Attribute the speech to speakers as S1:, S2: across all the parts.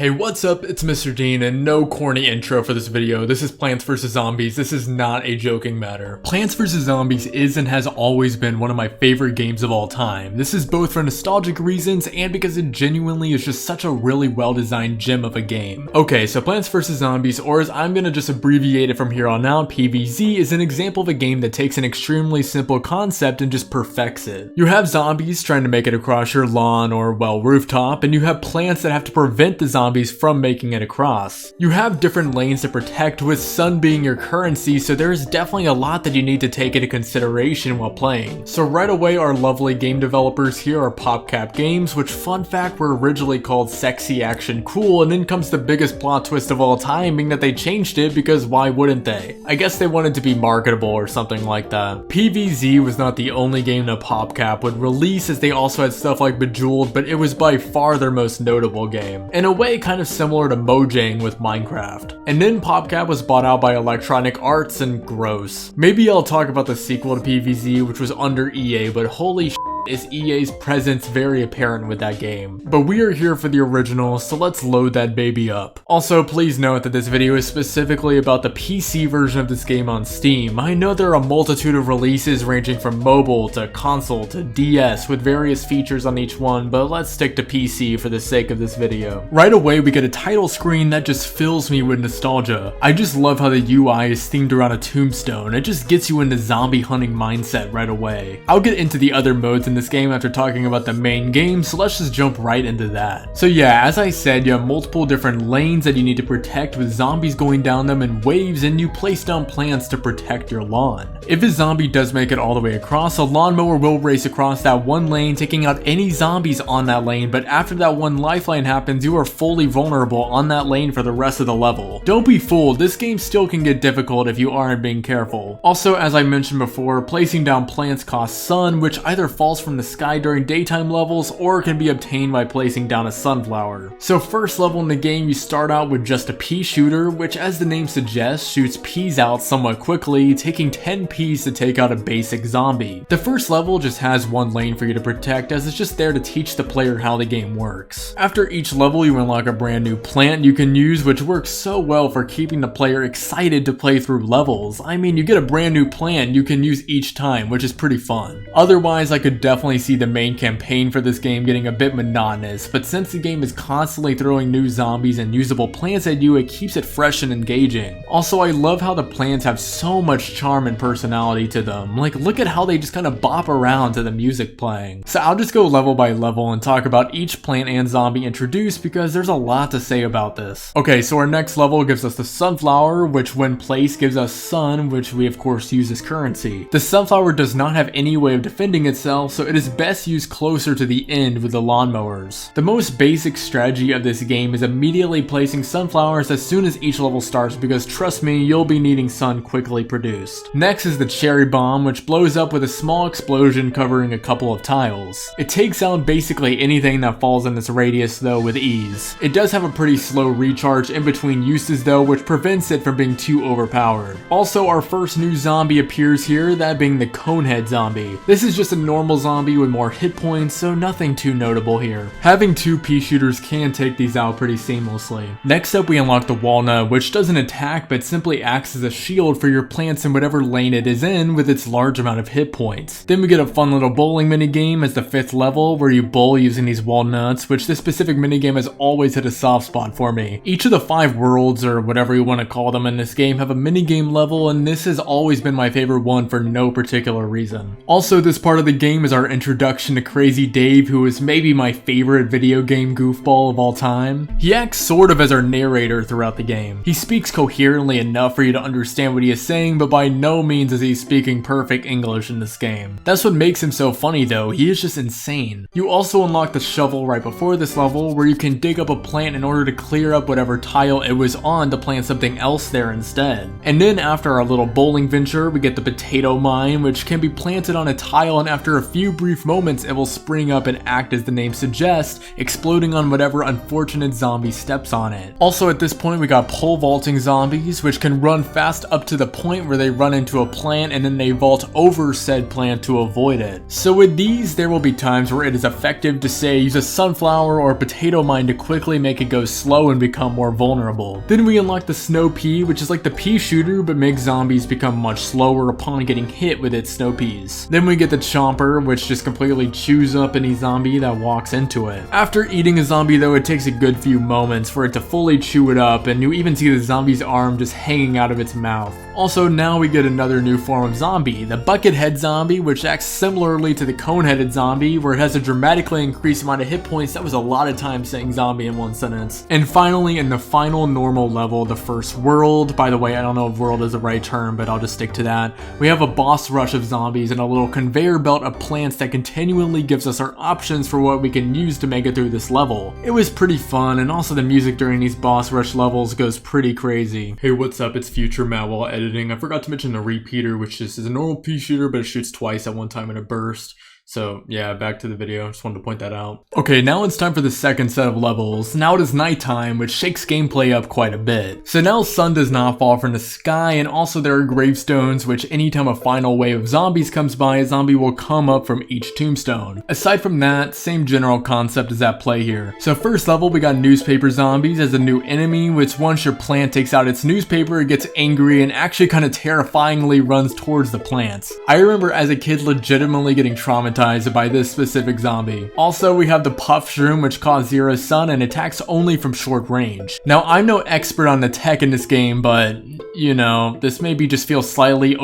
S1: Hey, what's up? It's Mr. Dean, and no corny intro for this video. This is Plants vs. Zombies. This is not a joking matter. Plants vs. Zombies is and has always been one of my favorite games of all time. This is both for nostalgic reasons and because it genuinely is just such a really well-designed gem of a game. Okay, so Plants vs. Zombies, or as I'm gonna just abbreviate it from here on out, PvZ, is an example of a game that takes an extremely simple concept and just perfects it. You have zombies trying to make it across your lawn or, well, rooftop, and you have plants that have to prevent the zombies from making it across. You have different lanes to protect, with sun being your currency, so there is definitely a lot that you need to take into consideration while playing. So right away, our lovely game developers here are PopCap Games, which, fun fact, were originally called Sexy Action Cool, and then comes the biggest plot twist of all time, being that they changed it because why wouldn't they? I guess they wanted to be marketable or something like that. PvZ was not the only game that PopCap would release, as they also had stuff like Bejeweled, but it was by far their most notable game. In a way, kind of similar to Mojang with Minecraft. And then PopCap was bought out by Electronic Arts, and gross. Maybe I'll talk about the sequel to PvZ, which was under EA, but holy shit, is EA's presence very apparent with that game. But we are here for the original, so let's load that baby up. Also, please note that this video is specifically about the PC version of this game on Steam. I know there are a multitude of releases ranging from mobile to console to DS with various features on each one, but let's stick to PC for the sake of this video. Right away, we get a title screen that just fills me with nostalgia. I just love how the UI is themed around a tombstone. It just gets you into zombie hunting mindset right away. I'll get into the other modes in this game after talking about the main game, so let's just jump right into that. So yeah, as I said, you have multiple different lanes that you need to protect, with zombies going down them in waves, and you place down plants to protect your lawn. If a zombie does make it all the way across, a lawnmower will race across that one lane, taking out any zombies on that lane, but after that one lifeline happens, you are fully vulnerable on that lane for the rest of the level. Don't be fooled, this game still can get difficult if you aren't being careful. Also, as I mentioned before, placing down plants costs sun, which either falls from the sky during daytime levels or can be obtained by placing down a sunflower. So first level in the game, you start out with just a pea shooter, which, as the name suggests, shoots peas out somewhat quickly, taking 10 peas to take out a basic zombie. The first level just has one lane for you to protect, as it's just there to teach the player how the game works. After each level, you unlock a brand new plant you can use, which works so well for keeping the player excited to play through levels. I mean, you get a brand new plant you can use each time, which is pretty fun. Otherwise, I could definitely see the main campaign for this game getting a bit monotonous, but since the game is constantly throwing new zombies and usable plants at you, it keeps it fresh and engaging. Also, I love how the plants have so much charm and personality to them. Like, look at how they just kind of bop around to the music playing. So I'll just go level by level and talk about each plant and zombie introduced, because there's a lot to say about this. Okay, so our next level gives us the sunflower, which when placed gives us sun, which we of course use as currency. The sunflower does not have any way of defending itself, so it is best used closer to the end with the lawnmowers. The most basic strategy of this game is immediately placing sunflowers as soon as each level starts, because trust me, you'll be needing sun quickly produced. Next is the cherry bomb, which blows up with a small explosion covering a couple of tiles. It takes out basically anything that falls in this radius though with ease. It does have a pretty slow recharge in between uses though, which prevents it from being too overpowered. Also, our first new zombie appears here, that being the conehead zombie. This is just a normal zombie with more hit points, so nothing too notable here. Having two pea shooters can take these out pretty seamlessly. Next up, we unlock the walnut, which doesn't attack but simply acts as a shield for your plants in whatever lane it is in with its large amount of hit points. Then we get a fun little bowling minigame as the 5th level, where you bowl using these walnuts, which this specific minigame has always hit a soft spot for me. Each of the 5 worlds, or whatever you want to call them in this game, have a minigame level, and this has always been my favorite one for no particular reason. Also, this part of the game is our introduction to Crazy Dave, who is maybe my favorite video game goofball of all time. He acts sort of as our narrator throughout the game. He speaks coherently enough for you to understand what he is saying, but by no means is he speaking perfect English in this game. That's what makes him so funny though, he is just insane. You also unlock the shovel right before this level, where you can dig up a plant in order to clear up whatever tile it was on to plant something else there instead. And then after our little bowling venture, we get the potato mine, which can be planted on a tile, and after a few few brief moments it will spring up and act as the name suggests, exploding on whatever unfortunate zombie steps on it. Also at this point we got pole vaulting zombies, which can run fast up to the point where they run into a plant and then they vault over said plant to avoid it. So with these, there will be times where it is effective to say use a sunflower or potato mine to quickly make it go slow and become more vulnerable. Then we unlock the snow pea, which is like the pea shooter but makes zombies become much slower upon getting hit with its snow peas. Then we get the chomper, which just completely chews up any zombie that walks into it. After eating a zombie though, it takes a good few moments for it to fully chew it up, and you even see the zombie's arm just hanging out of its mouth. Also, now we get another new form of zombie, the bucket head zombie, which acts similarly to the cone-headed zombie, where it has a dramatically increased amount of hit points. That was a lot of time saying zombie in one sentence. And finally, in the final normal level, the first world, by the way, I don't know if world is the right term, but I'll just stick to that, we have a boss rush of zombies and a little conveyor belt of plants that continually gives us our options for what we can use to make it through this level. It was pretty fun, and also the music during these boss rush levels goes pretty crazy. Hey, what's up? It's Future Matt while editing. I forgot to mention the repeater, which just is a normal pea shooter, but it shoots twice at one time in a burst. So yeah, back to the video, just wanted to point that out. Okay, now it's time for the second set of levels. Now it is nighttime, which shakes gameplay up quite a bit. So now sun does not fall from the sky, and also there are gravestones, which anytime a final wave of zombies comes by, a zombie will come up from each tombstone. Aside from that, same general concept is at play here. So first level, we got newspaper zombies as a new enemy, which once your plant takes out its newspaper, it gets angry and actually kind of terrifyingly runs towards the plants. I remember as a kid legitimately getting traumatized by this specific zombie. Also, we have the puff shroom, which causes zero sun and attacks only from short range. Now, I'm no expert on the tech in this game, but you know, this maybe just feels slightly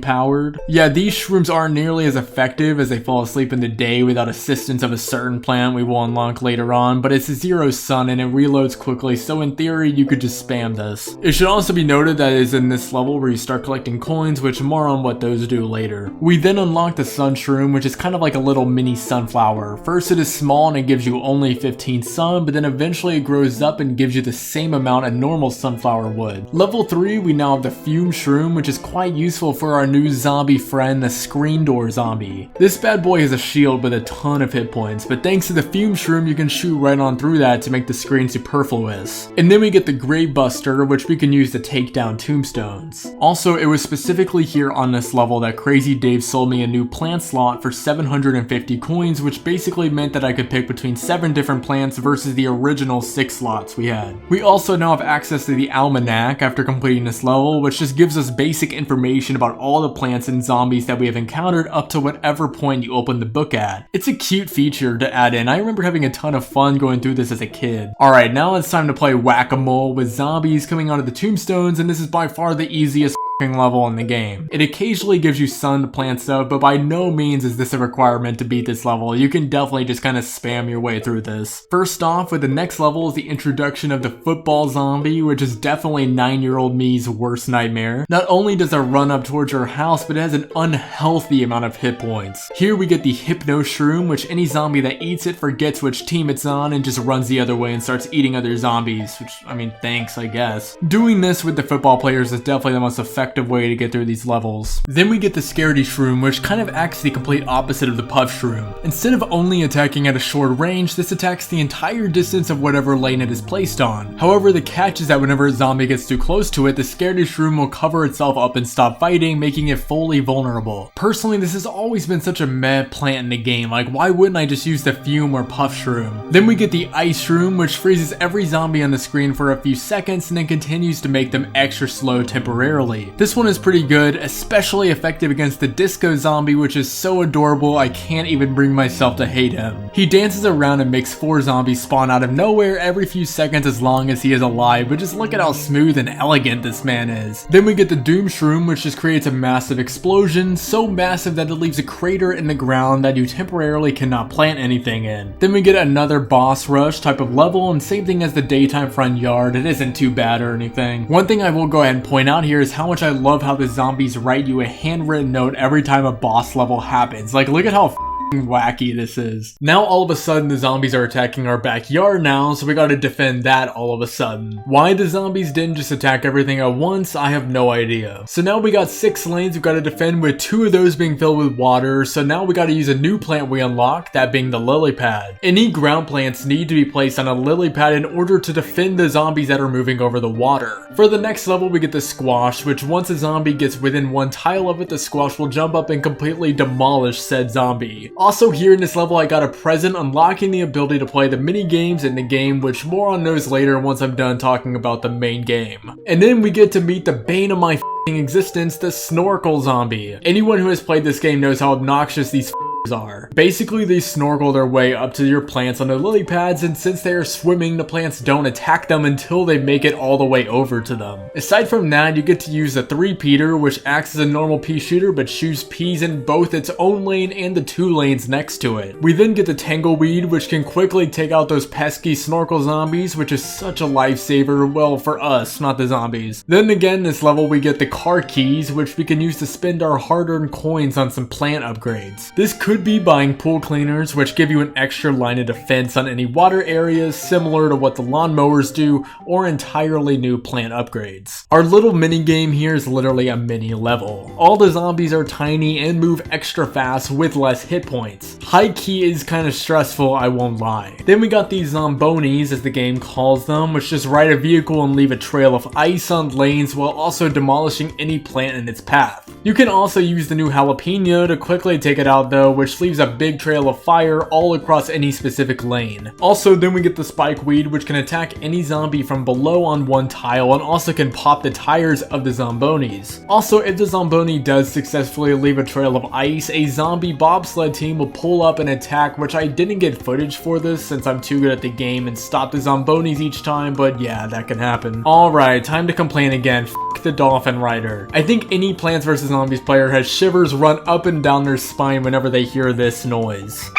S1: powered. Yeah, these shrooms aren't nearly as effective as they fall asleep in the day without assistance of a certain plant we will unlock later on, but it's a zero sun and it reloads quickly, so in theory you could just spam this. It should also be noted that it is in this level where you start collecting coins, which more on what those do later. We then unlock the sun shroom, which is kind of like a little mini sunflower. First it is small and it gives you only 15 sun, but then eventually it grows up and gives you the same amount a normal sunflower would. Level 3, we now have the fume shroom, which is quite useful for our new zombie friend, the screen door zombie. This bad boy has a shield with a ton of hit points, but thanks to the fume shroom you can shoot right on through that to make the screen superfluous. And then we get the grave buster, which we can use to take down tombstones. Also, it was specifically here on this level that Crazy Dave sold me a new plant slot for 750 coins, which basically meant that I could pick between 7 different plants versus the original 6 slots we had. We also now have access to the almanac after completing this level, which just gives us basic information about all the plants and zombies that we have encountered up to whatever point you open the book at. It's a cute feature to add in. I remember having a ton of fun going through this as a kid. Alright, now it's time to play whack-a-mole with zombies coming out of the tombstones, and this is by far the easiest level in the game. It occasionally gives you sun to plant stuff, but by no means is this a requirement to beat this level. You can definitely just kind of spam your way through this. First off, with the next level is the introduction of the football zombie, which is definitely 9-year-old me's worst nightmare. Not only does it run up towards your house, but it has an unhealthy amount of hit points. Here we get the hypno shroom, which any zombie that eats it forgets which team it's on and just runs the other way and starts eating other zombies, which, I mean, thanks, I guess. Doing this with the football players is definitely the most effective way to get through these levels. Then we get the Scaredy Shroom, which kind of acts the complete opposite of the Puff Shroom. Instead of only attacking at a short range, this attacks the entire distance of whatever lane it is placed on. However, the catch is that whenever a zombie gets too close to it, the Scaredy Shroom will cover itself up and stop fighting, making it fully vulnerable. Personally, this has always been such a meh plant in the game. Like, why wouldn't I just use the Fume or Puff Shroom? Then we get the Ice Shroom, which freezes every zombie on the screen for a few seconds and then continues to make them extra slow temporarily. This one is pretty good, especially effective against the Disco Zombie, which is so adorable I can't even bring myself to hate him. He dances around and makes 4 zombies spawn out of nowhere every few seconds as long as he is alive, but just look at how smooth and elegant this man is. Then we get the Doom Shroom, which just creates a massive explosion, so massive that it leaves a crater in the ground that you temporarily cannot plant anything in. Then we get another boss rush type of level, and same thing as the daytime front yard, it isn't too bad or anything. One thing I will go ahead and point out here is how much I love how the zombies write you a handwritten note every time a boss level happens. Like, look at how wacky this is. Now all of a sudden the zombies are attacking our backyard now, so we gotta defend that all of a sudden. Why the zombies didn't just attack everything at once, I have no idea. So now we got 6 lanes we've gotta defend, with 2 of those being filled with water, so now we gotta use a new plant we unlocked, that being the lily pad. Any ground plants need to be placed on a lily pad in order to defend the zombies that are moving over the water. For the next level we get the squash, which once a zombie gets within 1 tile of it, the squash will jump up and completely demolish said zombie. Also here in this level I got a present unlocking the ability to play the mini games in the game, which more on those later once I'm done talking about the main game. And then we get to meet the bane of my f***ing existence, the snorkel zombie. Anyone who has played this game knows how obnoxious these are. Basically they snorkel their way up to your plants on the lily pads, and since they are swimming, the plants don't attack them until they make it all the way over to them. Aside from that, you get to use the 3-peater, which acts as a normal pea shooter but shoots peas in both its own lane and the 2 lanes next to it. We then get the tangleweed, which can quickly take out those pesky snorkel zombies, which is such a lifesaver, well, for us, not the zombies. Then again, this level we get the car keys, which we can use to spend our hard-earned coins on some plant upgrades. This could be buying pool cleaners, which give you an extra line of defense on any water areas, similar to what the lawnmowers do, or entirely new plant upgrades. Our little mini game here is literally a mini level. All the zombies are tiny and move extra fast with less hit points. High key is kind of stressful, I won't lie. Then we got these zombonis, as the game calls them, which just ride a vehicle and leave a trail of ice on lanes while also demolishing any plant in its path. You can also use the new jalapeno to quickly take it out though, which leaves a big trail of fire all across any specific lane. Also, then we get the spikeweed, which can attack any zombie from below on 1 tile and also can pop the tires of the zombonis. Also, if the zomboni does successfully leave a trail of ice, a zombie bobsled team will pull up and attack, which I didn't get footage for this since I'm too good at the game and stop the zombonis each time, but yeah, that can happen. Alright, time to complain again. F the dolphin rider. I think any Plants vs Zombies player has shivers run up and down their spine whenever they hear this noise.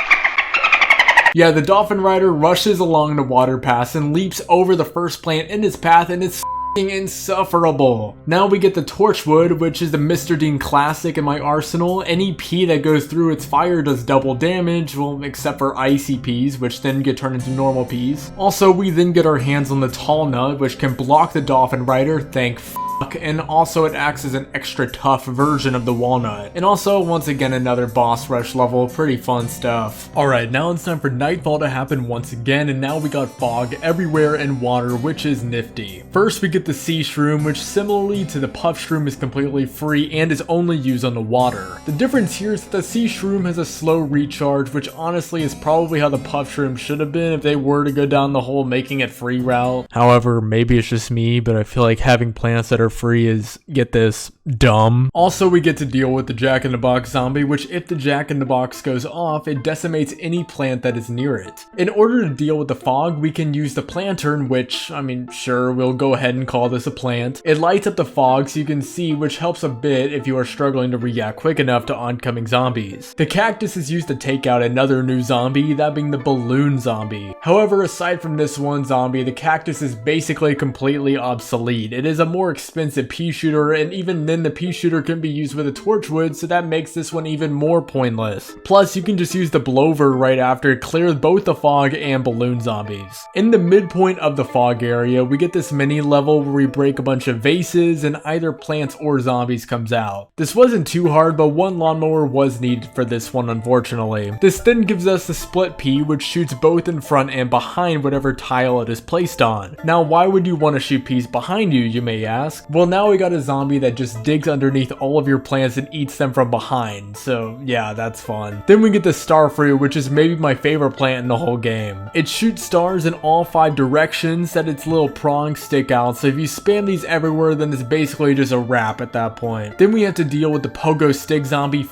S1: Yeah, the dolphin rider rushes along the water pass and leaps over the first plant in its path, and it's insufferable. Now we get the torchwood, which is the Mr. Dean classic in my arsenal. Any pea that goes through its fire does double damage, well, except for icy peas, which then get turned into normal peas. Also, we then get our hands on the tall nut, which can block the dolphin rider, thank and also it acts as an extra tough version of the walnut. And also, once again, another boss rush level, pretty fun stuff. Alright, now it's time for Nightfall to happen once again, and now we got fog everywhere and water, which is nifty. First, we get the sea shroom, which similarly to the puff shroom is completely free and is only used on the water. The difference here is that the sea shroom has a slow recharge, which honestly is probably how the puff shroom should have been if they were to go down the whole making it free route. However, maybe it's just me, but I feel like having plants that are free is, get this, dumb. Also, we get to deal with the Jack-in-the-Box zombie, which if the Jack-in-the-Box goes off, it decimates any plant that is near it. In order to deal with the fog, we can use the plantern, which, I mean, sure, we'll go ahead and call this a plant. It lights up the fog so you can see, which helps a bit if you are struggling to react quick enough to oncoming zombies. The cactus is used to take out another new zombie, that being the balloon zombie. However, aside from this one zombie, the cactus is basically completely obsolete. It is a more expensive pea shooter, and even then the pea shooter can be used with a torchwood, so that makes this one even more pointless. Plus, you can just use the blower right after it clears both the fog and balloon zombies. In the midpoint of the fog area, we get this mini level where we break a bunch of vases and either plants or zombies comes out. This wasn't too hard, but one lawnmower was needed for this one, unfortunately. This then gives us the split pea, which shoots both in front and behind whatever tile it is placed on. Now, why would you want to shoot peas behind you may ask? Well, now we got a zombie that just digs underneath all of your plants and eats them from behind, so yeah, that's fun. Then we get the star fruit, which is maybe my favorite plant in the whole game. It shoots stars in all 5 directions that its little prongs stick out, so if you spam these everywhere, then it's basically just a wrap at that point. Then we have to deal with the pogo stick zombie.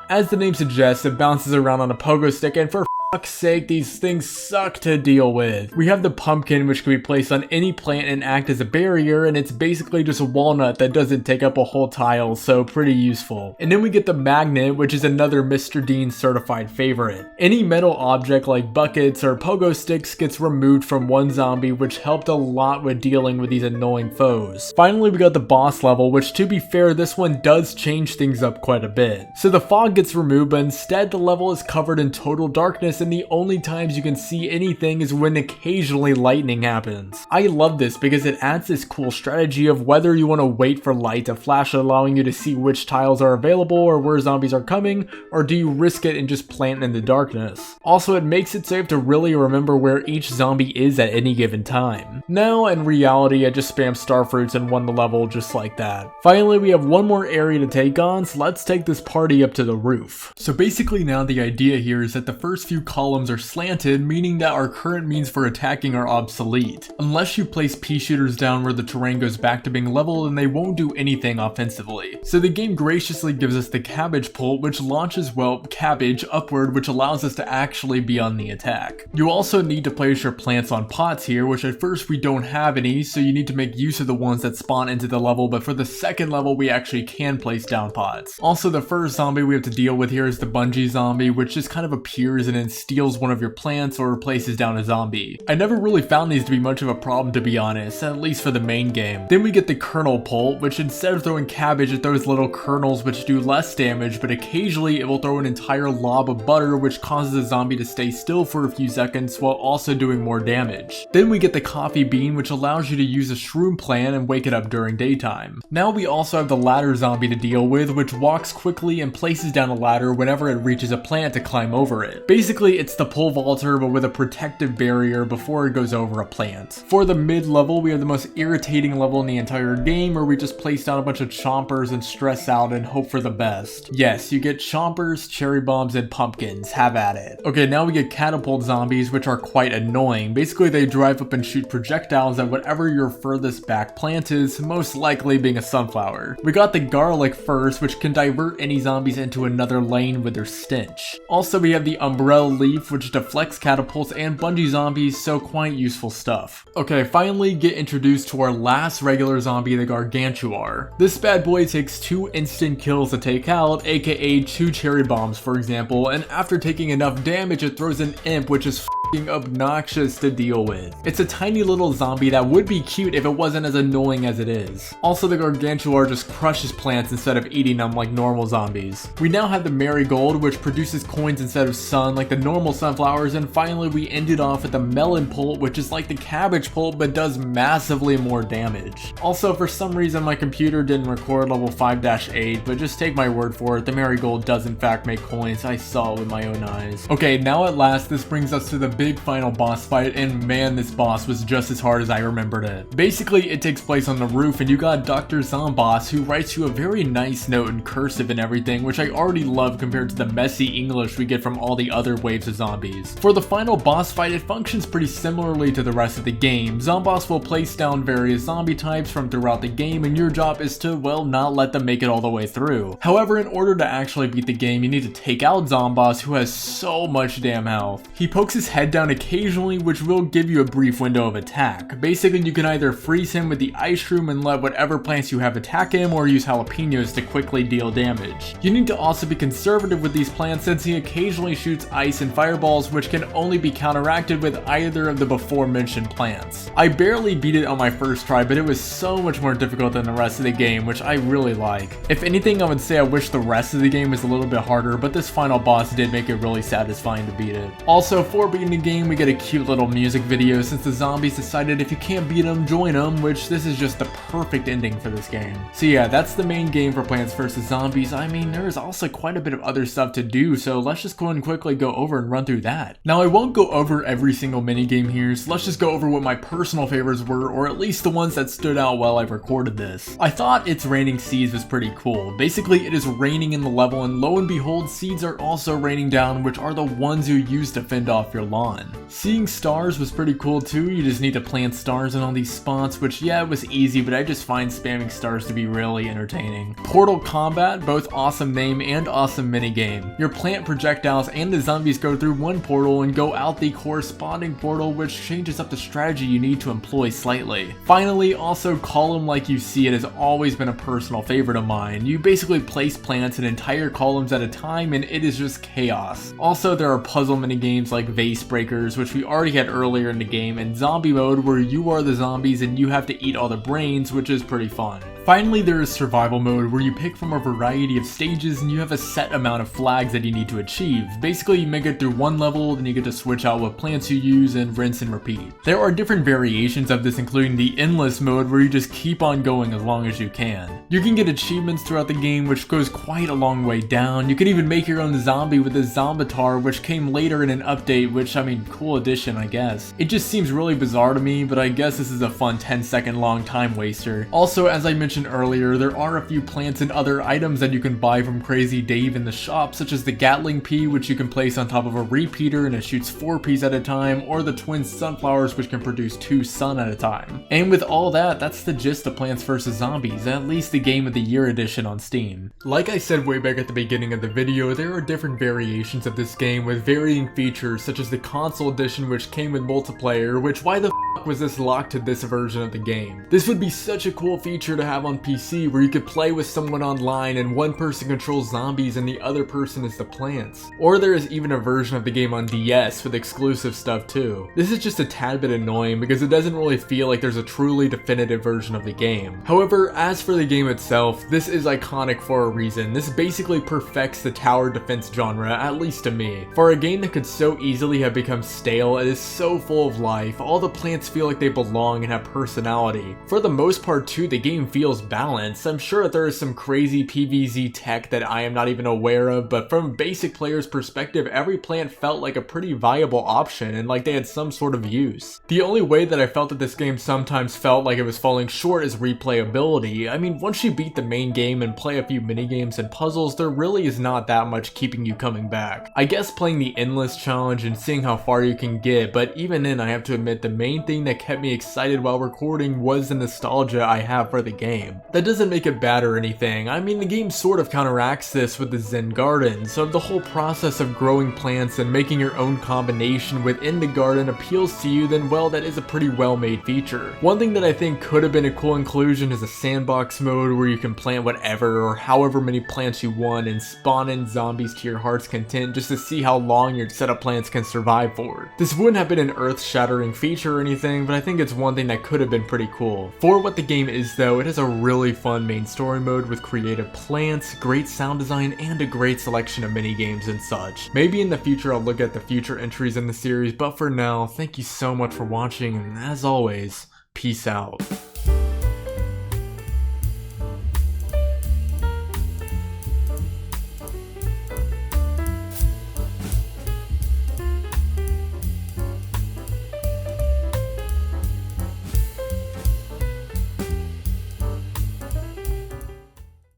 S1: As the name suggests, it bounces around on a pogo stick, and for fuck's sake, these things suck to deal with. We have the pumpkin, which can be placed on any plant and act as a barrier, and it's basically just a walnut that doesn't take up a whole tile, so pretty useful. And then we get the magnet, which is another Mr. Dean certified favorite. Any metal object like buckets or pogo sticks gets removed from one zombie, which helped a lot with dealing with these annoying foes. Finally, we got the boss level, which to be fair, this one does change things up quite a bit. So the fog gets removed, but instead the level is covered in total darkness, and the only times you can see anything is when occasionally lightning happens. I love this because it adds this cool strategy of whether you want to wait for light to flash, allowing you to see which tiles are available or where zombies are coming, or do you risk it and just plant in the darkness. Also, it makes it so you have to really remember where each zombie is at any given time. Now, in reality, I just spam starfruits and won the level just like that. Finally, we have one more area to take on, so let's take this party up to the roof. So basically now the idea here is that the first few columns are slanted, meaning that our current means for attacking are obsolete. Unless you place pea shooters down where the terrain goes back to being level, then they won't do anything offensively. So the game graciously gives us the cabbage pult, which launches, well, cabbage upward, which allows us to actually be on the attack. You also need to place your plants on pots here, which at first we don't have any, so you need to make use of the ones that spawn into the level, but for the second level we actually can place down pots. Also, the first zombie we have to deal with here is the bungee zombie, which just kind of appears and then steals one of your plants or places down a zombie. I never really found these to be much of a problem, to be honest, at least for the main game. Then we get the kernel pult, which instead of throwing cabbage, it throws little kernels which do less damage, but occasionally it will throw an entire lob of butter, which causes a zombie to stay still for a few seconds while also doing more damage. Then we get the coffee bean, which allows you to use a shroom plant and wake it up during daytime. Now we also have the ladder zombie to deal with, which walks quickly and places down a ladder whenever it reaches a plant to climb over it. Basically, it's the pole vaulter but with a protective barrier before it goes over a plant. For the mid level, we have the most irritating level in the entire game, where we just place down a bunch of chompers and stress out and hope for the best. Yes, you get chompers, cherry bombs, and pumpkins. Have at it. Okay, now we get catapult zombies, which are quite annoying. Basically, they drive up and shoot projectiles at whatever your furthest back plant is, most likely being a sunflower. We got the garlic first, which can divert any zombies into another lane with their stench. Also, we have the umbrella leaf, which deflects catapults and bungee zombies, so quite useful stuff. Okay, finally get introduced to our last regular zombie, the gargantuar. This bad boy takes 2 instant kills to take out, aka 2 cherry bombs for example, and after taking enough damage it throws an imp, which is f***ing obnoxious to deal with. It's a tiny little zombie that would be cute if it wasn't as annoying as it is. Also, the gargantuar just crushes plants instead of eating them like normal zombies. We now have the marigold, which produces coins instead of sun like the normal sunflowers, and finally we ended off with the melon pult, which is like the cabbage pult but does massively more damage. Also, for some reason my computer didn't record level 5-8, but just take my word for it, the marigold does in fact make coins. I saw it with my own eyes. Okay, now at last this brings us to the big final boss fight, and man, this boss was just as hard as I remembered it. Basically, it takes place on the roof and you got Dr. Zomboss, who writes you a very nice note in cursive and everything, which I already love compared to the messy English we get from all the other waves of zombies. For the final boss fight, it functions pretty similarly to the rest of the game. Zomboss will place down various zombie types from throughout the game, and your job is to, well, not let them make it all the way through. However, in order to actually beat the game, you need to take out Zomboss, who has so much damn health. He pokes his head down occasionally, which will give you a brief window of attack. Basically, you can either freeze him with the ice shroom and let whatever plants you have attack him, or use jalapenos to quickly deal damage. You need to also be conservative with these plants, since he occasionally shoots ice and fireballs, which can only be counteracted with either of the before mentioned plants. I barely beat it on my first try, but it was so much more difficult than the rest of the game, which I really like. If anything, I would say I wish the rest of the game was a little bit harder, but this final boss did make it really satisfying to beat it. Also, for beating the game, we get a cute little music video since the zombies decided if you can't beat them, join them, which this is just the perfect ending for this game. So yeah, that's the main game for Plants vs. Zombies. I mean, there's also quite a bit of other stuff to do, so let's just go ahead and quickly go over and run through that. Now, I won't go over every single minigame here, so let's just go over what my personal favorites were, or at least the ones that stood out while I recorded this. I thought It's Raining Seeds was pretty cool. Basically, it is raining in the level, and lo and behold, seeds are also raining down, which are the ones you use to fend off your lawn. on. Seeing stars was pretty cool too. You just need to plant stars in all these spots, which yeah, it was easy, but I just find spamming stars to be really entertaining. Portal combat, both awesome name and awesome minigame. Your plant projectiles and the zombies go through one portal and go out the corresponding portal, which changes up the strategy you need to employ slightly. Finally, also column like you see it has always been a personal favorite of mine. You basically place plants in entire columns at a time and it is just chaos. Also, there are puzzle minigames like vase breakers, which we already had earlier in the game, and zombie mode where you are the zombies and you have to eat all the brains, which is pretty fun. Finally, there is survival mode where you pick from a variety of stages and you have a set amount of flags that you need to achieve. Basically, you make it through one level, then you get to switch out what plants you use and rinse and repeat. There are different variations of this, including the endless mode where you just keep on going as long as you can. You can get achievements throughout the game, which goes quite a long way down. You can even make your own zombie with a zombitar, which came later in an update, which I mean, cool addition I guess. It just seems really bizarre to me, but I guess this is a fun 10-second long time waster. Also, as I mentioned earlier, there are a few plants and other items that you can buy from Crazy Dave in the shop, such as the Gatling pea, which you can place on top of a repeater and it shoots 4 peas at a time, or the twin sunflowers, which can produce 2 sun at a time. And with all that, that's the gist of Plants vs. Zombies, at least the Game of the Year edition on Steam. Like I said way back at the beginning of the video, there are different variations of this game with varying features, such as the console edition, which came with multiplayer, which why the f was this locked to this version of the game? This would be such a cool feature to have on PC, where you could play with someone online and one person controls zombies and the other person is the plants. Or there is even a version of the game on DS with exclusive stuff too. This is just a tad bit annoying because it doesn't really feel like there's a truly definitive version of the game. However, as for the game itself, this is iconic for a reason. This basically perfects the tower defense genre, at least to me. For a game that could so easily have become stale, it is so full of life. All the plants feel like they belong and have personality. For the most part too, the game feels balanced. I'm sure that there is some crazy PvZ tech that I am not even aware of, but from a basic player's perspective, every plant felt like a pretty viable option and like they had some sort of use. The only way that I felt that this game sometimes felt like it was falling short is replayability. I mean, once you beat the main game and play a few minigames and puzzles, there really is not that much keeping you coming back. I guess playing the endless challenge and seeing how far you can get, but even then I have to admit the main thing that kept me excited while recording was the nostalgia I have for the game. That doesn't make it bad or anything. I mean, the game sort of counteracts this with the Zen Garden, so if the whole process of growing plants and making your own combination within the garden appeals to you, then well, that is a pretty well-made feature. One thing that I think could have been a cool inclusion is a sandbox mode where you can plant whatever or however many plants you want and spawn in zombies to your heart's content just to see how long your set of plants can survive for. This wouldn't have been an earth-shattering feature or anything, but I think it's one thing that could have been pretty cool. For what the game is though, it has a really fun main story mode with creative plants, great sound design, and a great selection of minigames and such. Maybe in the future I'll look at the future entries in the series, but for now, thank you so much for watching, and as always, peace out.